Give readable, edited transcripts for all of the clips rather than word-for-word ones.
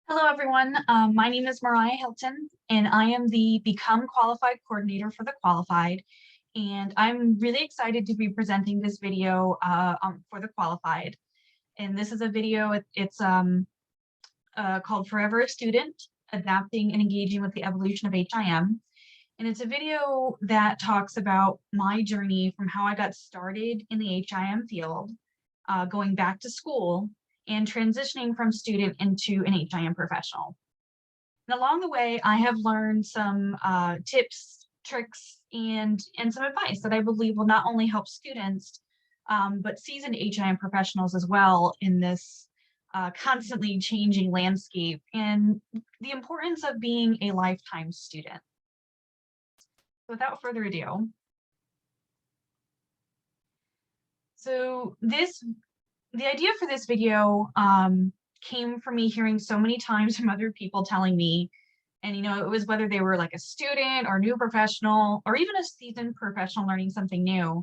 Hello, everyone. My name is Mariah Hilton, and I am the Become Qualified Coordinator for the Qualified. And I'm really excited to be presenting this video for the Qualified. And this is a video, it's called Forever a Student, Adapting and Engaging with the Evolution of HIM. And it's a video that talks about my journey from how I got started in the HIM field, going back to school, and transitioning from student into an HIM professional. And along the way, I have learned some tips, tricks, and some advice that I believe will not only help students, but seasoned HIM professionals as well in this constantly changing landscape and the importance of being a lifetime student. Without further ado, the idea for this video came from me hearing so many times from other people telling me, and it was whether they were like a student or new professional or even a seasoned professional learning something new,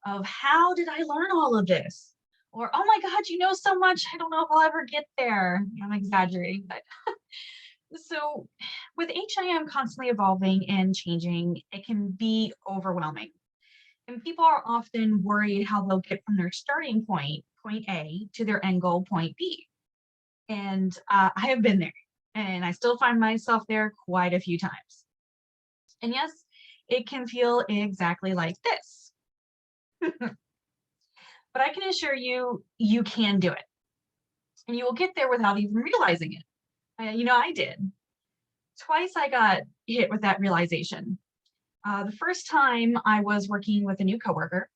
of how did I learn all of this? Or, oh my God, you know so much, I don't know if I'll ever get there. I'm exaggerating, but so with HIM constantly evolving and changing, it can be overwhelming. And people are often worried how they'll get from their starting point, point A, to their end goal, point B. And I have been there, and I still find myself there quite a few times. And yes, it can feel exactly like this. But I can assure you, you can do it. And you will get there without even realizing it. I did. Twice I got hit with that realization. The first time I was working with a new coworker,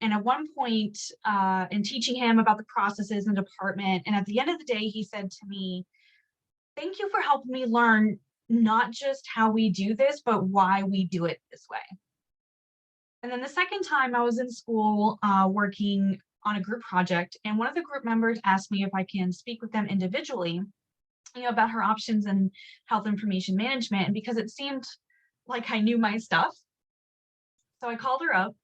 and at one point in teaching him about the processes in the department, and at the end of the day, he said to me, "Thank you for helping me learn not just how we do this, but why we do it this way." And then the second time I was in school working on a group project, and one of the group members asked me if I can speak with them individually, about her options in health information management. And because it seemed like I knew my stuff, so I called her up,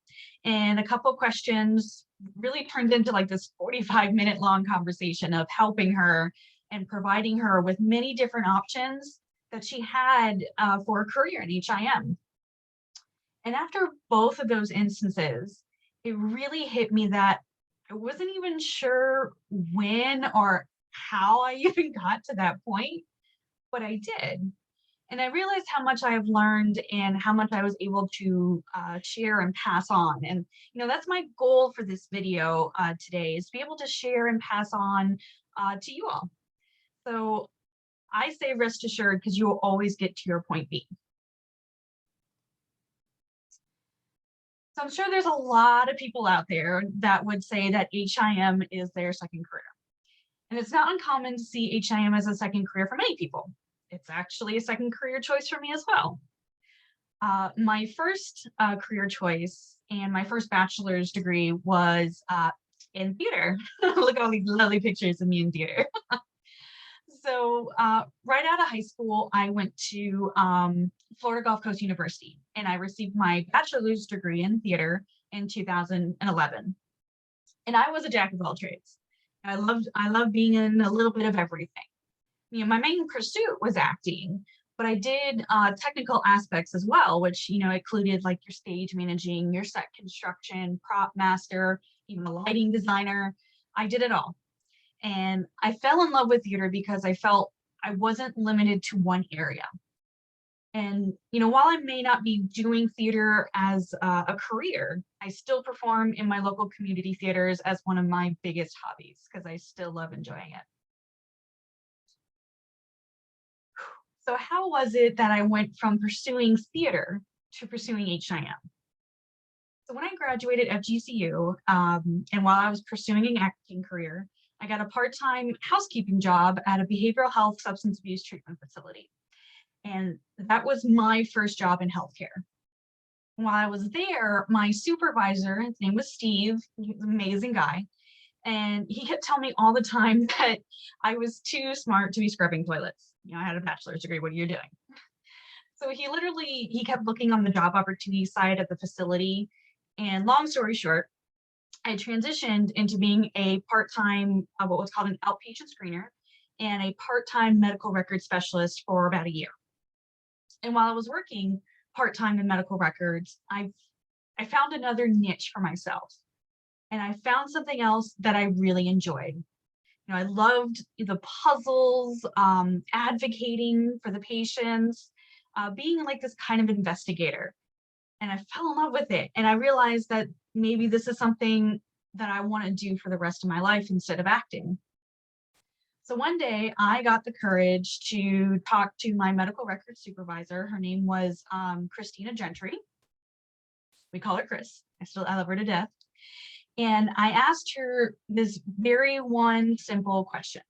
and a couple of questions really turned into like this 45-minute long conversation of helping her and providing her with many different options that she had for a career in HIM. And after both of those instances, it really hit me that I wasn't even sure when or how I even got to that point, but I did. And I realized how much I have learned and how much I was able to share and pass on. And, that's my goal for this video today, is to be able to share and pass on to you all. So I say rest assured, because you will always get to your point B. So I'm sure there's a lot of people out there that would say that HIM is their second career. And it's not uncommon to see HIM as a second career for many people. It's actually a second career choice for me as well. My first career choice and my first bachelor's degree was in theater. Look at all these lovely pictures of me in theater. So right out of high school, I went to Florida Gulf Coast University, and I received my bachelor's degree in theater in 2011. And I was a jack of all trades. I loved being in a little bit of everything. My main pursuit was acting, but I did technical aspects as well, which, included like your stage managing, your set construction, prop master, even a lighting designer. I did it all. And I fell in love with theater because I felt I wasn't limited to one area. And, while I may not be doing theater as a career, I still perform in my local community theaters as one of my biggest hobbies because I still love enjoying it. So how was it that I went from pursuing theater to pursuing HIM? So when I graduated FGCU, and while I was pursuing an acting career, I got a part-time housekeeping job at a behavioral health substance abuse treatment facility. And that was my first job in healthcare. While I was there, my supervisor, his name was Steve, he was an amazing guy, and he kept telling me all the time that I was too smart to be scrubbing toilets. I had a bachelor's degree, what are you doing? So he kept looking on the job opportunity side of the facility. And long story short, I transitioned into being a part-time, what was called an outpatient screener and a part-time medical record specialist for about a year. And while I was working part-time in medical records, I found another niche for myself. And I found something else that I really enjoyed. I loved the puzzles, advocating for the patients, being like this kind of investigator. And I fell in love with it. And I realized that maybe this is something that I want to do for the rest of my life instead of acting. So one day I got the courage to talk to my medical records supervisor. Her name was Christina Gentry. We call her Chris. I love her to death. And I asked her this very one simple question.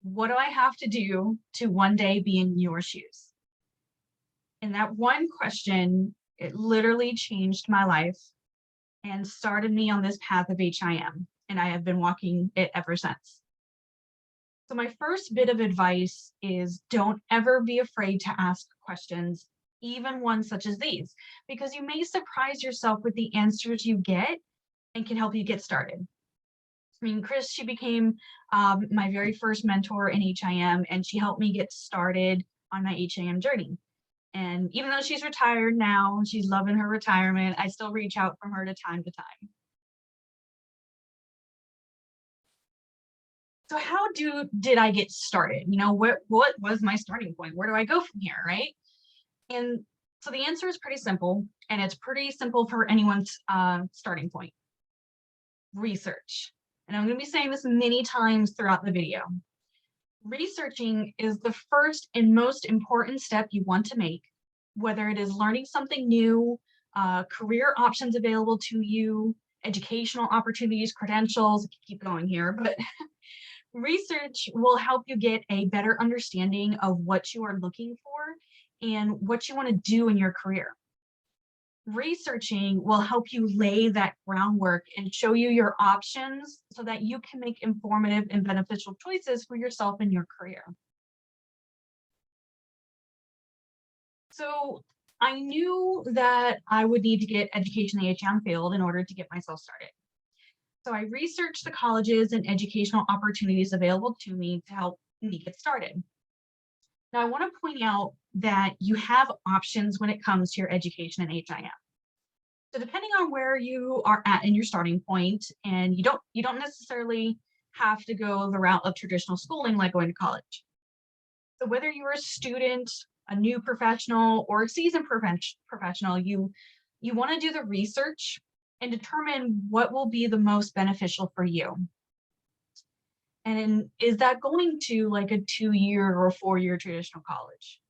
What do I have to do to one day be in your shoes? And that one question, it literally changed my life and started me on this path of HIM. And I have been walking it ever since. So my first bit of advice is don't ever be afraid to ask questions, even ones such as these, because you may surprise yourself with the answers you get and can help you get started. I mean, Chris, she became my very first mentor in HIM, and she helped me get started on my HIM journey. And even though she's retired now, she's loving her retirement, I still reach out from her to time. So how did I get started? What was my starting point? Where do I go from here, right? And so the answer is pretty simple, and it's pretty simple for anyone's starting point. Research. And I'm going to be saying this many times throughout the video. Researching is the first and most important step you want to make, whether it is learning something new, career options available to you, educational opportunities, credentials, keep going here, but research will help you get a better understanding of what you are looking for and what you want to do in your career. Researching will help you lay that groundwork and show you your options so that you can make informative and beneficial choices for yourself and your career. So I knew that I would need to get education in the HIM field in order to get myself started. So I researched the colleges and educational opportunities available to me to help me get started. Now I want to point out that you have options when it comes to your education in HIM. So depending on where you are at in your starting point, and you don't necessarily have to go the route of traditional schooling like going to college. So whether you're a student, a new professional, or a seasoned professional, you want to do the research and determine what will be the most beneficial for you. And is that going to like a 2-year or 4-year traditional college?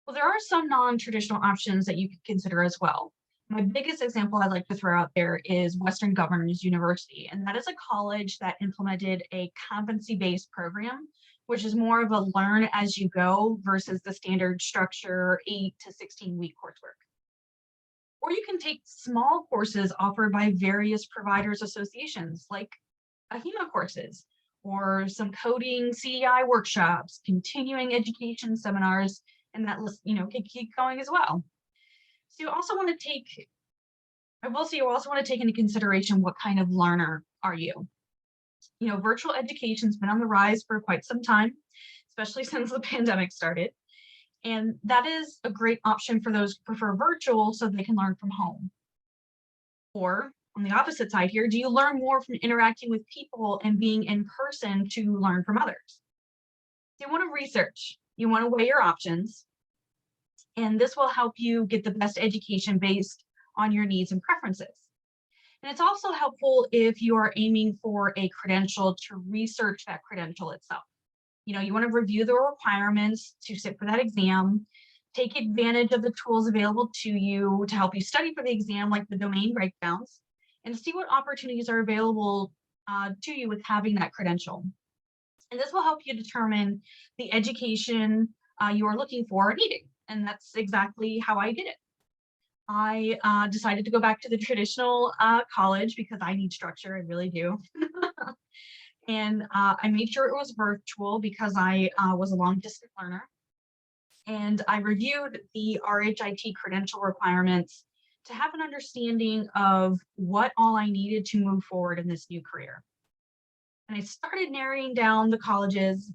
Well, there are some non-traditional options that you could consider as well. My biggest example I'd like to throw out there is Western Governors University, and that is a college that implemented a competency-based program, which is more of a learn as you go versus the standard structure 8 to 16-week coursework. Or you can take small courses offered by various providers associations like AHIMA courses, or some coding CEI workshops, continuing education seminars, and that list, can keep going as well. So you also want to take, into consideration what kind of learner are you? Virtual education's been on the rise for quite some time, especially since the pandemic started. And that is a great option for those who prefer virtual so they can learn from home. Or on the opposite side here, do you learn more from interacting with people and being in person to learn from others? You want to research, you want to weigh your options, and this will help you get the best education based on your needs and preferences. And it's also helpful if you are aiming for a credential to research that credential itself. You want to review the requirements to sit for that exam, take advantage of the tools available to you to help you study for the exam, like the domain breakdowns, and see what opportunities are available to you with having that credential. And this will help you determine the education you are looking for or needing. And that's exactly how I did it. I decided to go back to the traditional college because I need structure, I really do. And I made sure it was virtual because I was a long distance learner. And I reviewed the RHIT credential requirements to have an understanding of what all I needed to move forward in this new career. And I started narrowing down the colleges.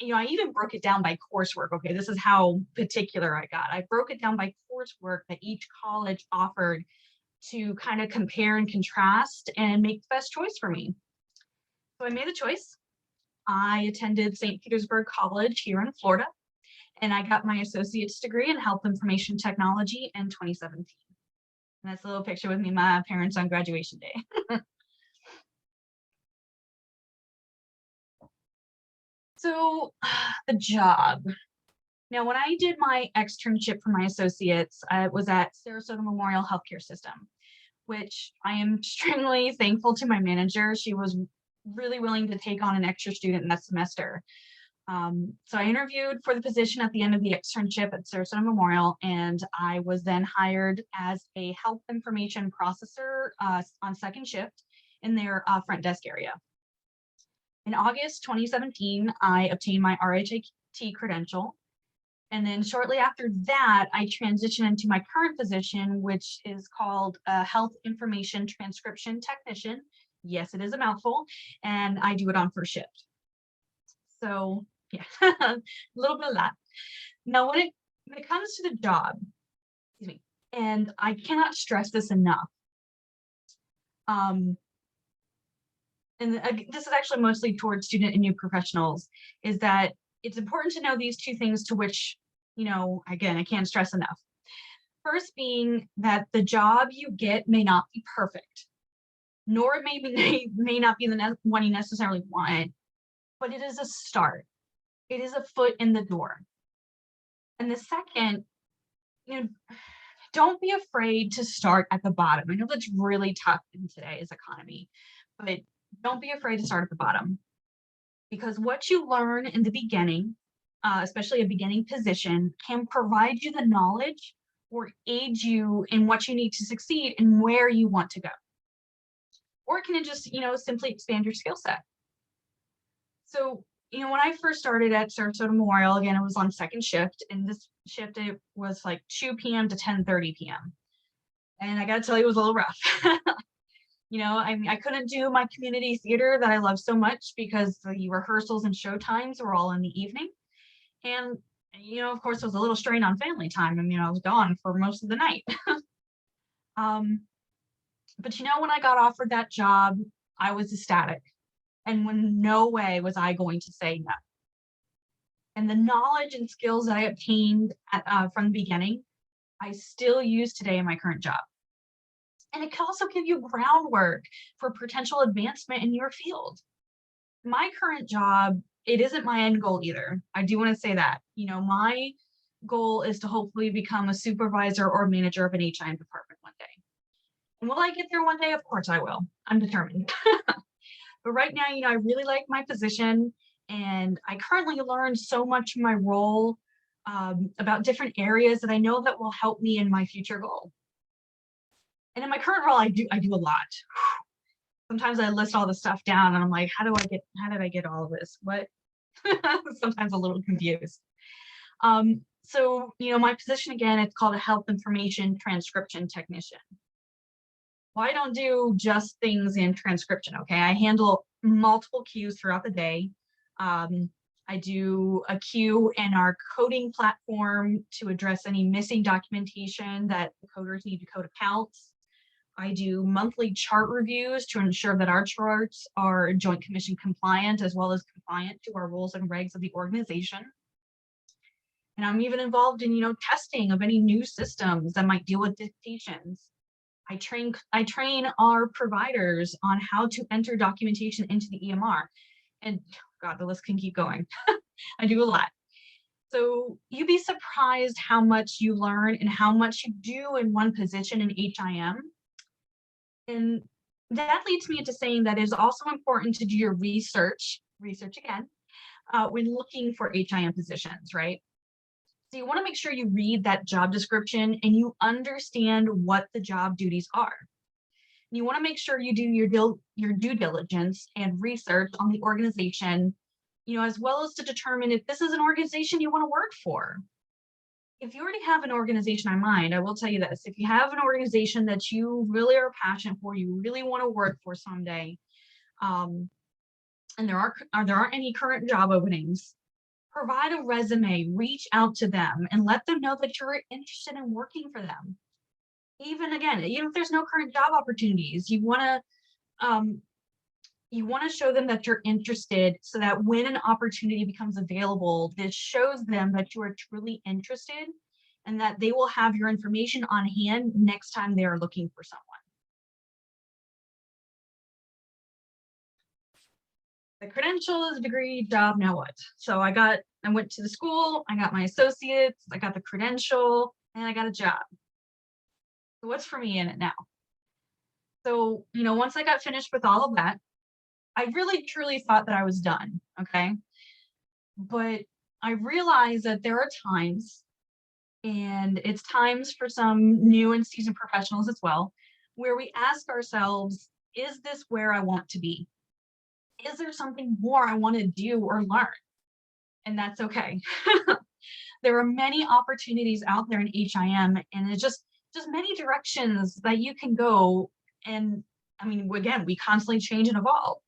I even broke it down by coursework. Okay, this is how particular I got. I broke it down by coursework that each college offered to kind of compare and contrast and make the best choice for me. So I made a choice. I attended St. Petersburg College here in Florida, and I got my associate's degree in health information technology in 2017. And that's a little picture with me and my parents on graduation day. So the job. Now, when I did my externship for my associates, I was at Sarasota Memorial Healthcare System, which I am extremely thankful to my manager. She was really willing to take on an extra student in that semester. So I interviewed for the position at the end of the externship at Sarasota Memorial, and I was then hired as a health information processor on second shift in their front desk area. In August 2017, I obtained my RHIT credential. And then shortly after that, I transitioned into my current position, which is called a Health Information Transcription Technician. Yes, it is a mouthful, and I do it on first shift. So yeah, a little bit of that. Now, when it comes to the job, excuse me, and I cannot stress this enough, and this is actually mostly towards student and new professionals, is that it's important to know these two things, to which, again, I can't stress enough. First being that the job you get may not be perfect, nor it may not be the one you necessarily want, but it is a start. It is a foot in the door. And the second, don't be afraid to start at the bottom. I know that's really tough in today's economy, but don't be afraid to start at the bottom, because what you learn in the beginning, especially a beginning position, can provide you the knowledge or aid you in what you need to succeed and where you want to go. Or it can just, simply expand your skill set. So, when I first started at Sarasota Memorial, again, it was on second shift, and this shift, it was like 2 p.m. to 10:30 p.m. And I got to tell you, it was a little rough. I couldn't do my community theater that I love so much because the rehearsals and show times were all in the evening. And, of course, it was a little strain on family time. I was gone for most of the night. But, when I got offered that job, I was ecstatic. And when no way was I going to say no. And the knowledge and skills that I obtained from the beginning, I still use today in my current job. And it can also give you groundwork for potential advancement in your field. My current job, it isn't my end goal either. I do want to say that. My goal is to hopefully become a supervisor or manager of an HIM department one day. And will I get there one day? Of course I will. I'm determined. But right now, I really like my position, and I currently learned so much in my role about different areas that I know that will help me in my future goal. And in my current role, I do a lot. Sometimes I list all the stuff down and I'm like, how did I get all of this? What? Sometimes a little confused. So, my position again, it's called a Health Information Transcription Technician. Well, I don't do just things in transcription, okay? I handle multiple queues throughout the day. I do a queue in our coding platform to address any missing documentation that the coders need to code accounts. I do monthly chart reviews to ensure that our charts are Joint Commission compliant, as well as compliant to our rules and regs of the organization. And I'm even involved in, testing of any new systems that might deal with dictations. I train our providers on how to enter documentation into the EMR. And God, the list can keep going. I do a lot. So you'd be surprised how much you learn and how much you do in one position in HIM. And that leads me into saying that it is also important to do your research again, when looking for HIM positions, right? So you want to make sure you read that job description and you understand what the job duties are. And you want to make sure you do your due diligence and research on the organization, as well as to determine if this is an organization you want to work for. If you already have an organization in mind, I will tell you this: if you have an organization that you really are passionate for, you really want to work for someday, and there aren't any current job openings, provide a resume, reach out to them, and let them know that you're interested in working for them. Even if there's no current job opportunities, um, you want to show them that you're interested, so that when an opportunity becomes available, this shows them that you are truly interested and that they will have your information on hand next time they are looking for someone. The credentials, degree, job, now what? So I went to the school, I got my associates, I got the credential, and I got a job. So what's for me in it now? So, once I got finished with all of that, I really truly thought that I was done, okay? But I realized that there are times, and it's times for some new and seasoned professionals as well, where we ask ourselves, is this where I want to be? Is there something more I want to do or learn? And that's okay. There are many opportunities out there in HIM, and it's just many directions that you can go. And I mean, again, we constantly change and evolve.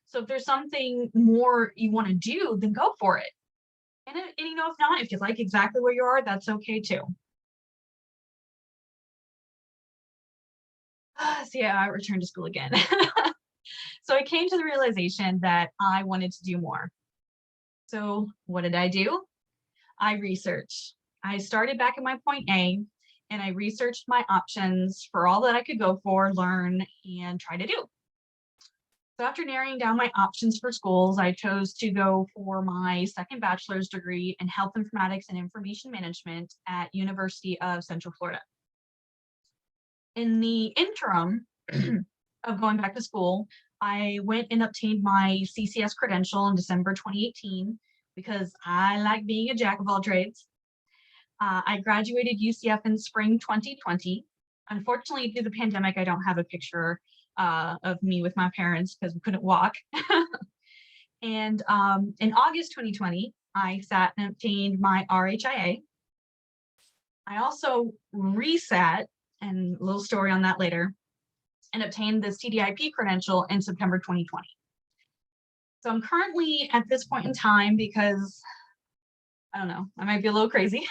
So if there's something more you want to do, then go for it. And if not, if you like exactly where you are, that's okay too. So yeah, I returned to school again. So I came to the realization that I wanted to do more. So what did I do? I researched. I started back at my point A, and I researched my options for all that I could go for, learn, and try to do. So after narrowing down my options for schools, I chose to go for my second bachelor's degree in health informatics and information management at University of Central Florida. In the interim of going back to school, I went and obtained my CCS credential in December 2018 because I like being a jack of all trades. I graduated UCF in spring 2020. Unfortunately, due to the pandemic, I don't have a picture of me with my parents because we couldn't walk. And in August 2020, I sat and obtained my RHIA. I also resat, and a little story on that later, and obtained the CDIP credential in September 2020. So I'm currently at this point in time, because I don't know, I might be a little crazy,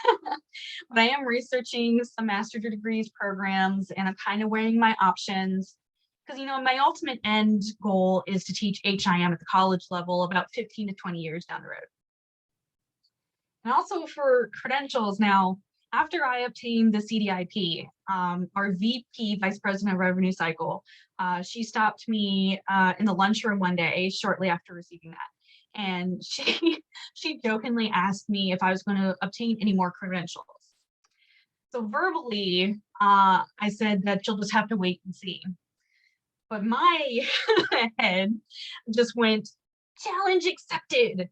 but I am researching some master's degrees programs, and I'm kind of weighing my options because, my ultimate end goal is to teach HIM at the college level about 15 to 20 years down the road. And also for credentials now, after I obtained the CDIP, our VP, Vice President of Revenue Cycle, she stopped me in the lunchroom one day shortly after receiving that. And she jokingly asked me if I was going to obtain any more credentials. So verbally, I said that you'll just have to wait and see. But my head just went, challenge accepted.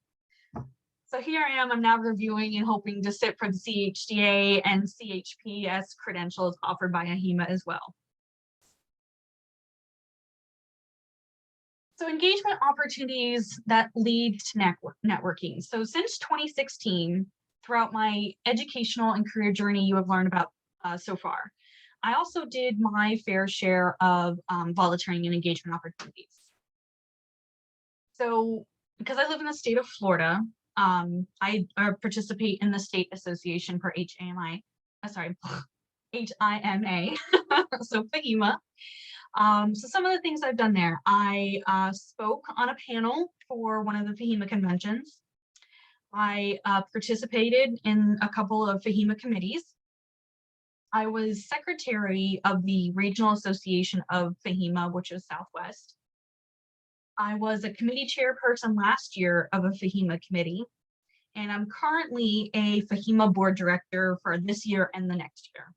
So here I am, I'm now reviewing and hoping to sit for the CHDA and CHPS credentials offered by AHIMA as well. So engagement opportunities that lead to networking. So since 2016, throughout my educational and career journey you have learned about so far, I also did my fair share of volunteering and engagement opportunities. So because I live in the state of Florida, I participate in the state association for HIMA, so FAHIMA. So some of the things I've done there, I spoke on a panel for one of the FAHIMA conventions. I participated in a couple of FAHIMA committees. I was secretary of the Regional Association of FAHIMA, which is Southwest. I was a committee chairperson last year of a FAHIMA committee, and I'm currently a FAHIMA board director for this year and the next year.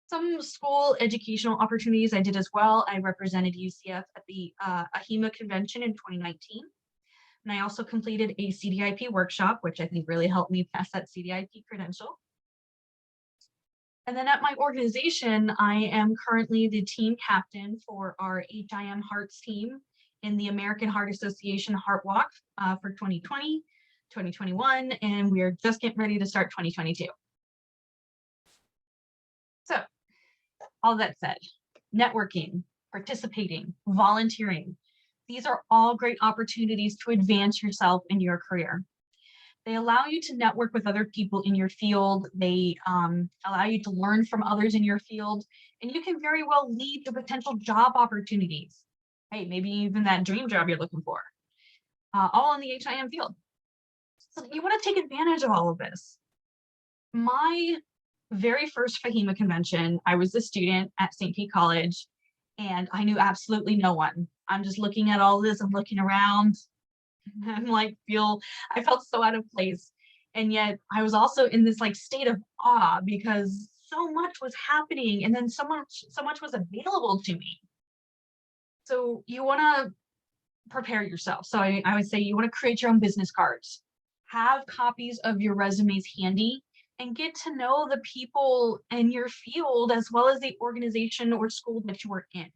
Some school educational opportunities I did as well. I represented UCF at the AHIMA convention in 2019. And I also completed a CDIP workshop, which I think really helped me pass that CDIP credential. And then at my organization, I am currently the team captain for our HIM Hearts team in the American Heart Association Heart Walk for 2020, 2021, and we are just getting ready to start 2022. So all that said, networking, participating, volunteering, These are all great opportunities to advance yourself in your career. They allow you to network with other people in your field. They allow you to learn from others in your field, and you can very well lead to potential job opportunities. Hey, maybe even that dream job you're looking for, all in the HIM field. So you want to take advantage of all of this. My very first FAHIMA convention, I was a student at St. Pete College, and I knew absolutely no one. I'm just looking at all this, I'm looking around, I'm like, I felt so out of place. And yet I was also in this like state of awe because so much was happening and then so much was available to me. So you want to prepare yourself. So I would say you want to create your own business cards, have copies of your resumes handy, and get to know the people in your field as well as the organization or school that you are in.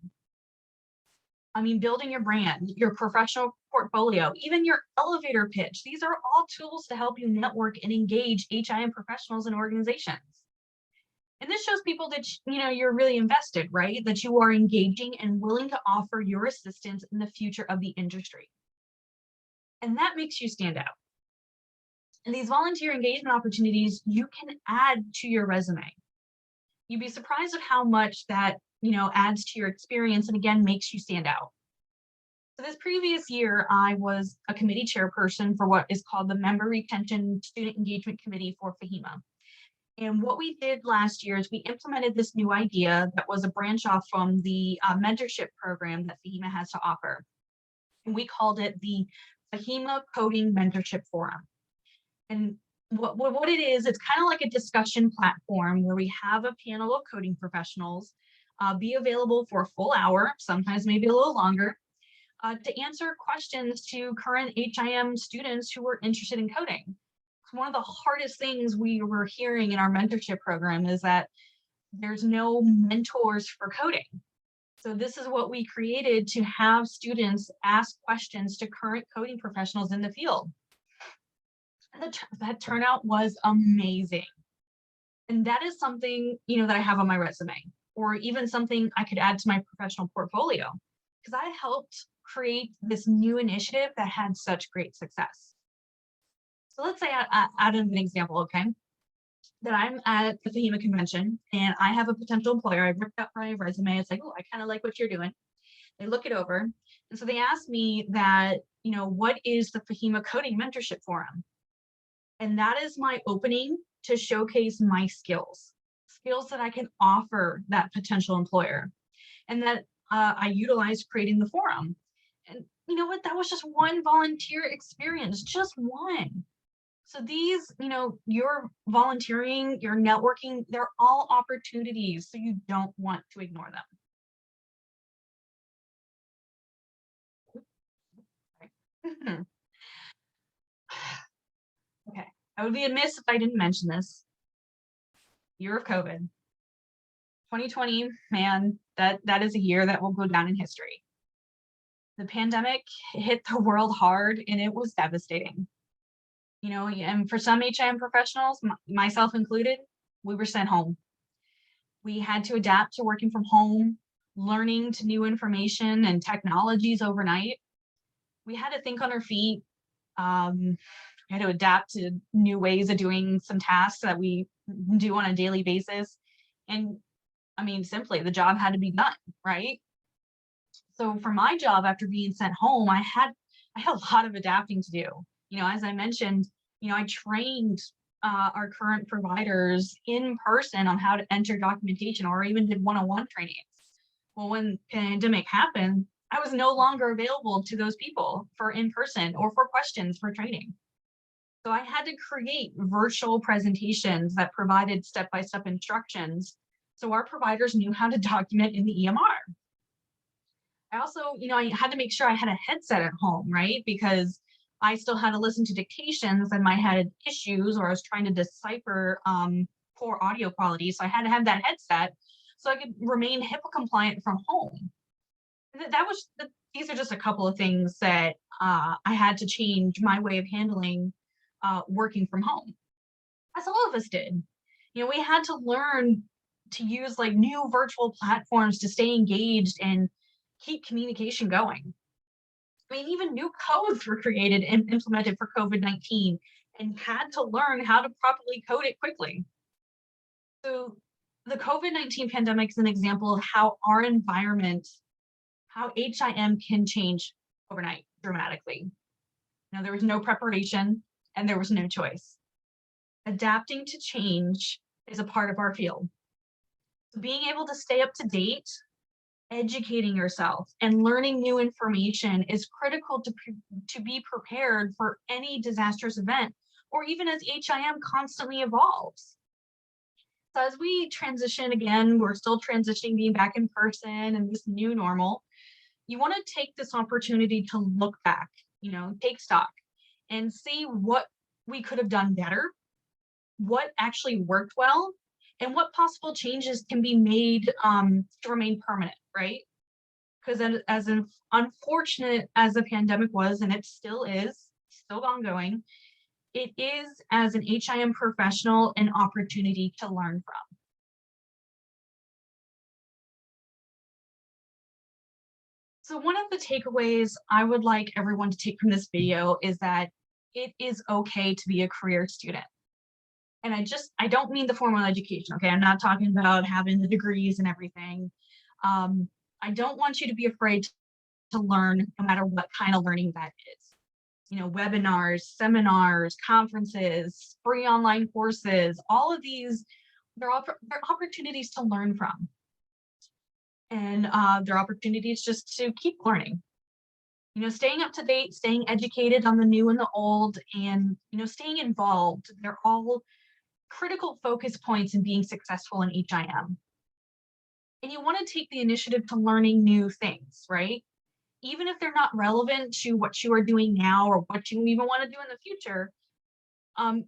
I mean, building your brand, your professional portfolio, even your elevator pitch. These are all tools to help you network and engage HIM professionals and organizations. And this shows people that you're really invested, right? That you are engaging and willing to offer your assistance in the future of the industry. And that makes you stand out. And these volunteer engagement opportunities you can add to your resume. You'd be surprised at how much that adds to your experience and again makes you stand out. So this previous year, I was a committee chairperson for what is called the Member Retention Student Engagement Committee for FAHIMA. And what we did last year is we implemented this new idea that was a branch off from the mentorship program that FAHIMA has to offer. And we called it the FAHIMA Coding Mentorship Forum. And what it is, it's kind of like a discussion platform where we have a panel of coding professionals be available for a full hour, sometimes maybe a little longer, to answer questions to current HIM students who are interested in coding. One of the hardest things we were hearing in our mentorship program is that there's no mentors for coding. So this is what we created to have students ask questions to current coding professionals in the field. And that turnout was amazing. And that is something, that I have on my resume, or even something I could add to my professional portfolio, because I helped create this new initiative that had such great success. So let's say out of an example, okay, that I'm at the FAHIMA convention and I have a potential employer. I ripped out my resume. It's like, oh, I kind of like what you're doing. They look it over. And so they asked me that, what is the FAHIMA Coding Mentorship Forum? And that is my opening to showcase my skills that I can offer that potential employer, and that I utilized creating the forum. And you know what? That was just one volunteer experience, just one. So these, your volunteering, your networking, they're all opportunities. So you don't want to ignore them. Okay, I would be amiss if I didn't mention this. Year of COVID. 2020, man, that is a year that will go down in history. The pandemic hit the world hard and it was devastating. And for some HIM professionals, myself included, we were sent home. We had to adapt to working from home, learning to new information and technologies overnight. We had to think on our feet. We had to adapt to new ways of doing some tasks that we do on a daily basis. And I mean, simply the job had to be done, right? So for my job, after being sent home, I had a lot of adapting to do. As I mentioned, I trained our current providers in person on how to enter documentation, or even did one-on-one trainings. Well, when pandemic happened, I was no longer available to those people for in-person or for questions for training. So I had to create virtual presentations that provided step-by-step instructions so our providers knew how to document in the EMR. I also, I had to make sure I had a headset at home, right? Because I still had to listen to dictations and I had issues, or I was trying to decipher poor audio quality. So I had to have that headset so I could remain HIPAA compliant from home. These are just a couple of things that I had to change my way of handling working from home, as all of us did. We had to learn to use like new virtual platforms to stay engaged and keep communication going. I mean, even new codes were created and implemented for COVID-19 and had to learn how to properly code it quickly. So the COVID-19 pandemic is an example of how our environment, how HIM can change overnight dramatically. Now, there was no preparation and there was no choice. Adapting to change is a part of our field. So being able to stay up to date, educating yourself, and learning new information is critical to be prepared for any disastrous event, or even as HIM constantly evolves. So as we transition again, we're still transitioning, being back in person and this new normal, you want to take this opportunity to look back, take stock and see what we could have done better, what actually worked well, and what possible changes can be made to remain permanent, right? Because as unfortunate as the pandemic was, and it still is, still ongoing, it is, as an HIM professional, an opportunity to learn from. So one of the takeaways I would like everyone to take from this video is that it is okay to be a career student. And I don't mean the formal education, okay? I'm not talking about having the degrees and everything. I don't want you to be afraid to learn, no matter what kind of learning that is. Webinars, seminars, conferences, free online courses, all of these, they're opportunities to learn from. And they're opportunities just to keep learning. Staying up to date, staying educated on the new and the old, and, staying involved. They're all critical focus points in being successful in HIM. And you want to take the initiative to learning new things, right? Even if they're not relevant to what you are doing now or what you even want to do in the future,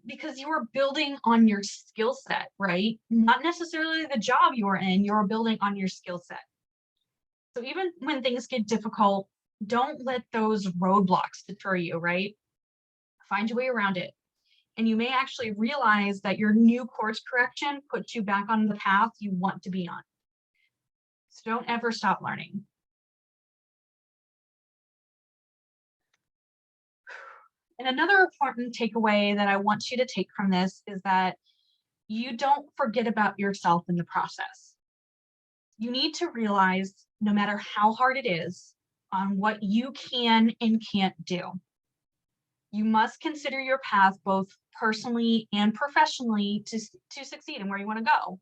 because you are building on your skill set, right? Not necessarily the job you are in, you're building on your skill set. So even when things get difficult, don't let those roadblocks deter you, right? Find your way around it. And you may actually realize that your new course correction puts you back on the path you want to be on. So don't ever stop learning. And another important takeaway that I want you to take from this is that you don't forget about yourself in the process. You need to realize, no matter how hard it is, on what you can and can't do. You must consider your path both personally and professionally to succeed in where you want to go.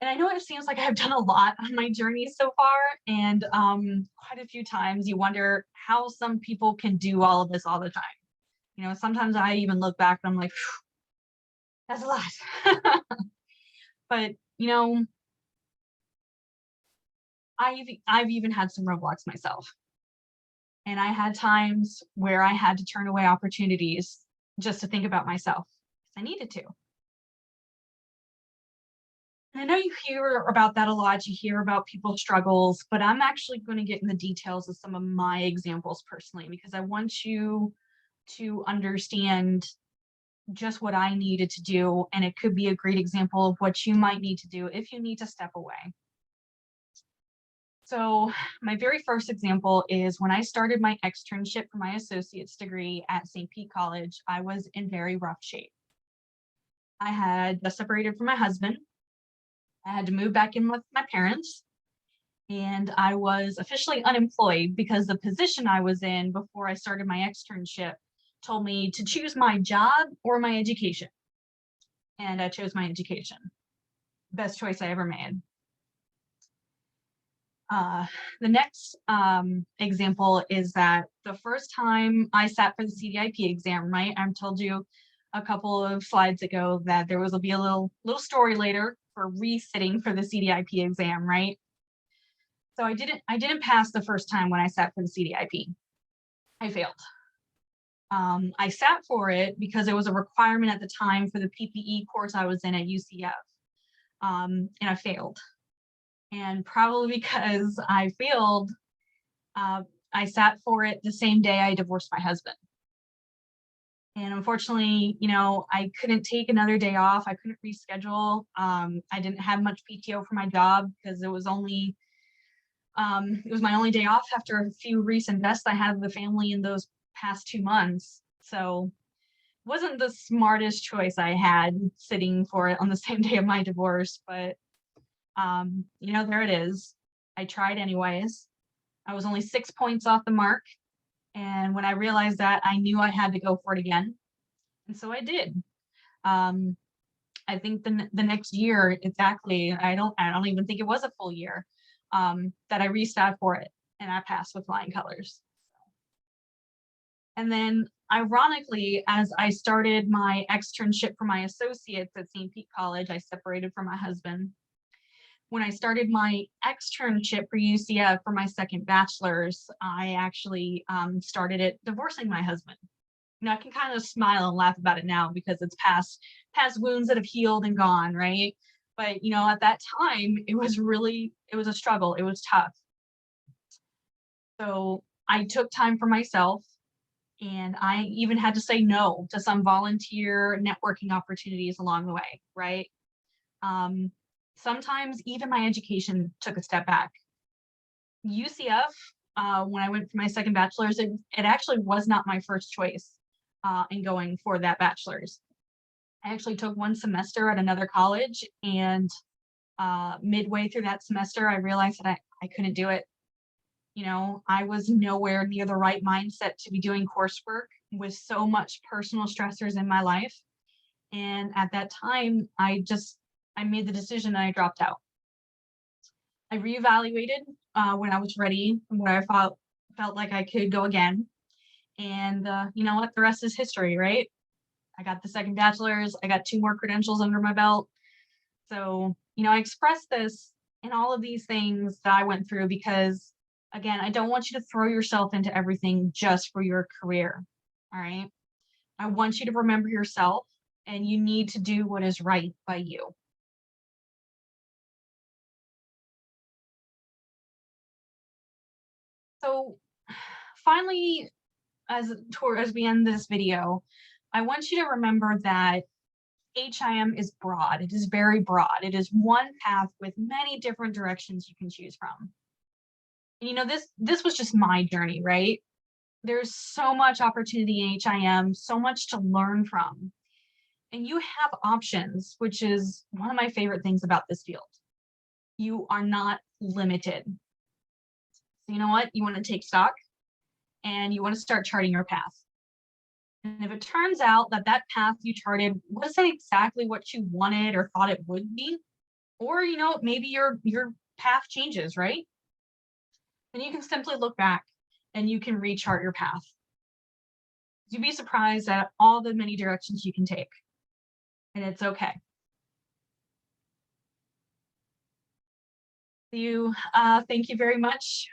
And I know it seems like I've done a lot on my journey so far, and quite a few times you wonder how some people can do all of this all the time. Sometimes I even look back and I'm like, that's a lot. But, I've even had some roadblocks myself. And I had times where I had to turn away opportunities just to think about myself. I needed to. And I know you hear about that a lot. You hear about people's struggles, but I'm actually going to get in the details of some of my examples personally, because I want you to understand just what I needed to do. And it could be a great example of what you might need to do if you need to step away. So my very first example is when I started my externship for my associate's degree at St. Pete College, I was in very rough shape. I had just separated from my husband. I had to move back in with my parents, and I was officially unemployed because the position I was in before I started my externship told me to choose my job or my education. And I chose my education. Best choice I ever made. The next example is that the first time I sat for the CDIP exam, right? I told you a couple of slides ago that there will be a little story later for resitting for the CDIP exam, right? So I didn't pass the first time when I sat for the CDIP. I failed. I sat for it because it was a requirement at the time for the PPE course I was in at UCF, and I failed. And probably because I failed, I sat for it the same day I divorced my husband. And unfortunately, I couldn't take another day off. I couldn't reschedule. I didn't have much PTO for my job because it was only It was my only day off after a few recent deaths I had with the family in those past 2 months. So wasn't the smartest choice I had sitting for it on the same day of my divorce, but there it is. I tried anyways. I was only 6 points off the mark. And when I realized that, I knew I had to go for it again. And so I did. I think the next year, exactly, I don't even think it was a full year, that I resat for it and I passed with flying colors. And then ironically, as I started my externship for my associates at St. Pete College, I separated from my husband. When I started my externship for UCF for my second bachelor's, I actually started it divorcing my husband. I can kind of smile and laugh about it now because it's past wounds that have healed and gone, right? But at that time, it was a struggle. It was tough. So I took time for myself, and I even had to say no to some volunteer networking opportunities along the way, right? Sometimes even my education took a step back. UCF, when I went for my second bachelor's, it actually was not my first choice in going for that bachelor's. I actually took one semester at another college, and midway through that semester, I realized that I couldn't do it. I was nowhere near the right mindset to be doing coursework with so much personal stressors in my life. And at that time, I made the decision and I dropped out. I reevaluated when I was ready, when I felt like I could go again. And you know what? The rest is history, right? I got the second bachelor's. I got 2 more credentials under my belt. So, I expressed this in all of these things that I went through because, again, I don't want you to throw yourself into everything just for your career. All right. I want you to remember yourself, and you need to do what is right by you. So finally, as we end this video, I want you to remember that HIM is broad. It is very broad. It is one path with many different directions you can choose from. And this was just my journey, right? There's so much opportunity in HIM, so much to learn from. And you have options, which is one of my favorite things about this field. You are not limited. So you know what? You want to take stock and you want to start charting your path. And if it turns out that path you charted wasn't exactly what you wanted or thought it would be, or maybe your path changes, right? Then you can simply look back and you can rechart your path. You'd be surprised at all the many directions you can take, and it's okay. Thank you very much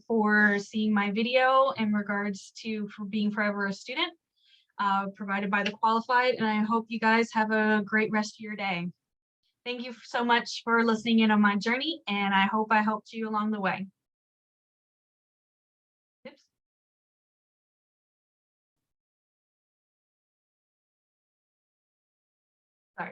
for seeing my video in regards to for being forever a student. Provided by the Qualified, and I hope you guys have a great rest of your day. Thank you so much for listening in on my journey, and I hope I helped you along the way.